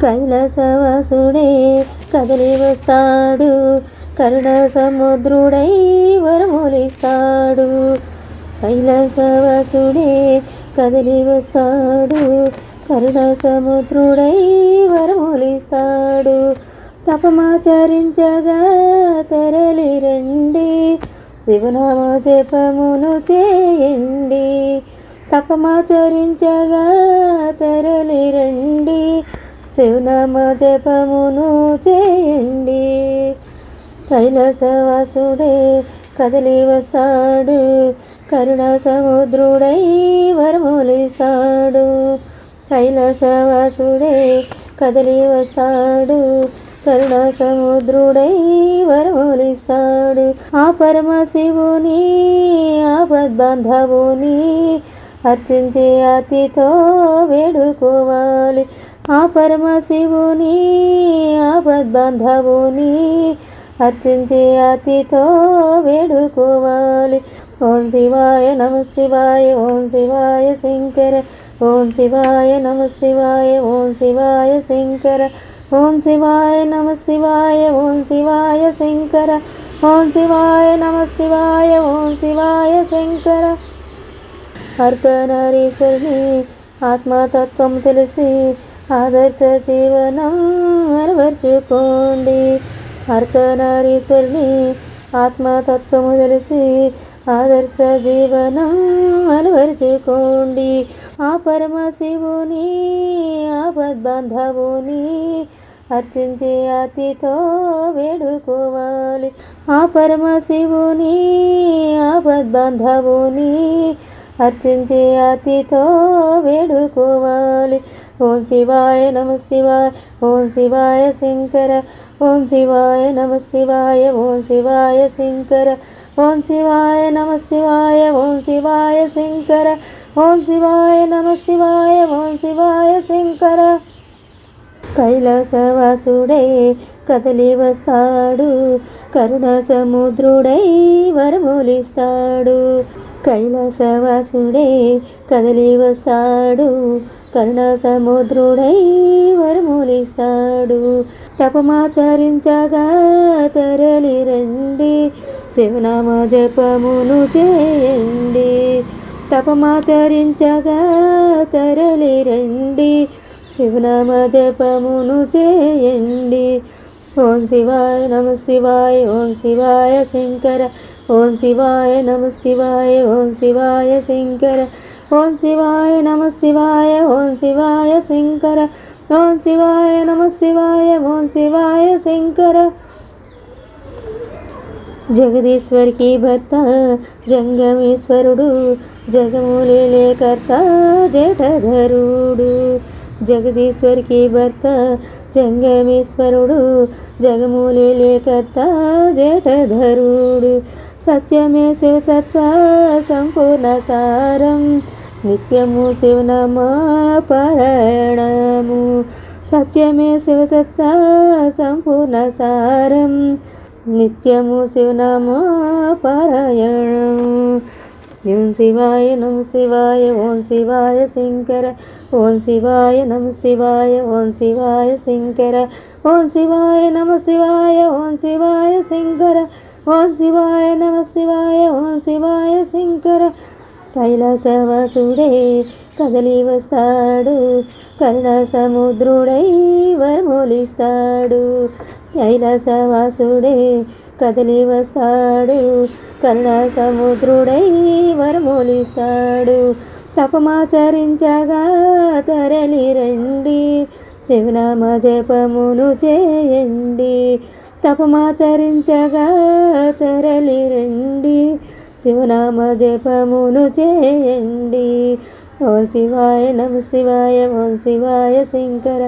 కైలాసవాసుడే కదలి వస్తాడు, కరుణ సముద్రుడై వరములిస్తాడు. కైలాసవాసుడే కదలి వస్తాడు, కరుణ సముద్రుడై వరములిస్తాడు. తపమాచరించగా తరలి రండి, శివనామ జపమును చేయండి. తపమాచరించగా తరలి రండి, శివనామ జపమును చేయండి. కైలాసవాసుడే కదలి వస్తాడు, కరుణ సముద్రుడై వరములిస్తాడు. కైలాసవాసుడే కదలి వస్తాడు, కరుణ సముద్రుడై వరములిస్తాడు. ఆ పరమశివుని ఆపద్బాంధవుని అర్చించే అతితో వేడుకోవాలి. ఆ పరమశివుని ఆపద్బాంధవుని అర్చించే అతితో వేడుకోవాలి. ఓం శివాయ నమ శివాయ, ఓం శివాయ శంకర, ఓం శివాయ నమ శివాయ, ఓం శివాయ శంకర, ఓం శివాయ నమ శివాయ, ఓం శివాయ శంకర, ఓం శివాయ నమ శివాయ, ఓం శివాయ శంకర. అర్ధనారీశ్వరుని ఆత్మతత్వం తెలిసి ఆదర్శ జీవనం అలవర్చుకోండి. అర్ధనారీశ్వరుని ఆత్మతత్వము తెలిసి ఆదర్శ జీవనం అలవర్చుకోండి. ఆ పరమశివుని ఆపద్బాంధవుని అర్చించే అతితో వేడుకోవాలి. ఆ పరమశివుని ఆపద్బాంధవుని అర్చించే అతితో వేడుకోవాలి. ఓం శివాయ నమ శివాయ, ఓం శివాయ శంకర, ఓం శివాయ నమ శివాయ, ఓం శివాయ శంకర, ఓం శివాయ నమ శివాయ, ఓం శివాయ శంకర, ఓం శివాయ నమ శివాయ, ఓం శివాయ శంకర. కైలాసవాసుడే కదలి వస్తాడు, కరుణ సముద్రుడై వరములిస్తాడు. కైలాసవాసుడే కదలి వస్తాడు, కరుణ సముద్రుడై వరములిస్తాడు. తపమాచరించగా తరలి రండి, శివనామ జపమును చేయండి. తపమాచరించగా తరలి రండి, శివనామ జపమును చేయండి. ఓం శివాయ నమ శివాయ, ఓం శివాయ శంకర, ఓం శివాయ నమ శివాయ, ఓం శివాయ శంకర, ఓం శివాయ నమ శివాయ, ఓం శివాయ శంకర, ఓం శివాయ నమ శివాయ, ఓం శివాయ శంకర. జగదీశ్వరికి భర్త జంగమేశ్వరుడు, జగములేలే కర్త జటధరుడు. జగదీశ్వరికి భర్త జంగమేశ్వరుడు, జగములేలే కర్త జటధరుడు. సత్యమే శివతత్వ సంపూర్ణ సారం, నిత్యము శివనామ పారాయణము. సత్యమే శివతత్వ సంపూర్ణ సారం, నిత్యము శివనామ పారాయణము. ఓం శివాయ నమ శివాయ, ఓం శివాయ శంకర, ఓం శివాయ నమ శివాయ, ఓం శివాయ శంకర, ఓం శివాయ నమ శివాయ, ఓం శివాయ శంకర, ఓం శివాయ నమ శివాయ, ఓం శివాయ శంకర. కైలాసవాసుడే కదలి వస్తాడు, కరుణ సముద్రుడై వరములిస్తాడు. కైలాసవాసుడే కదలి వస్తాడు, కరుణ సముద్రుడై వరములిస్తాడు. తపమాచరించగా తరలి రండి, శివనామ జపమును చేయండి. తపమాచరించగా తరలి రండి, శివనామ జపమును చేయండి. ఓం శివాయ నమ శివాయ, ఓం శివాయ శంకర,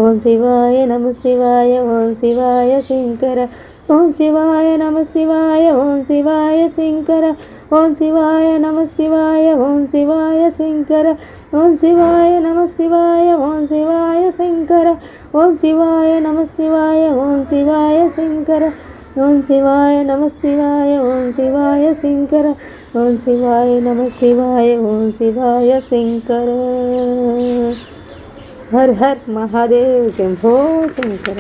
ఓం శివాయ నమ శివాయ, ఓం శివాయ శంకర, ఓం శివాయ నమ శివాయ, ఓం శివాయ శంకర, ఓం శివాయ నమ శివాయ, ఓం శివాయ శంకర, ఓం శివాయ నమ శివాయ, ఓం శివాయ శంకర, ఓం శివాయ నమ శివాయ, ఓం శివాయ శంకర, ఓం శివాయ నమ శివాయ, ఓం శివాయ శంకర, ఓం శివాయ నమ శివాయ, ఓం శివాయ శంకర. హర్ హర్ మహాదేవ్ శంభో శంకర.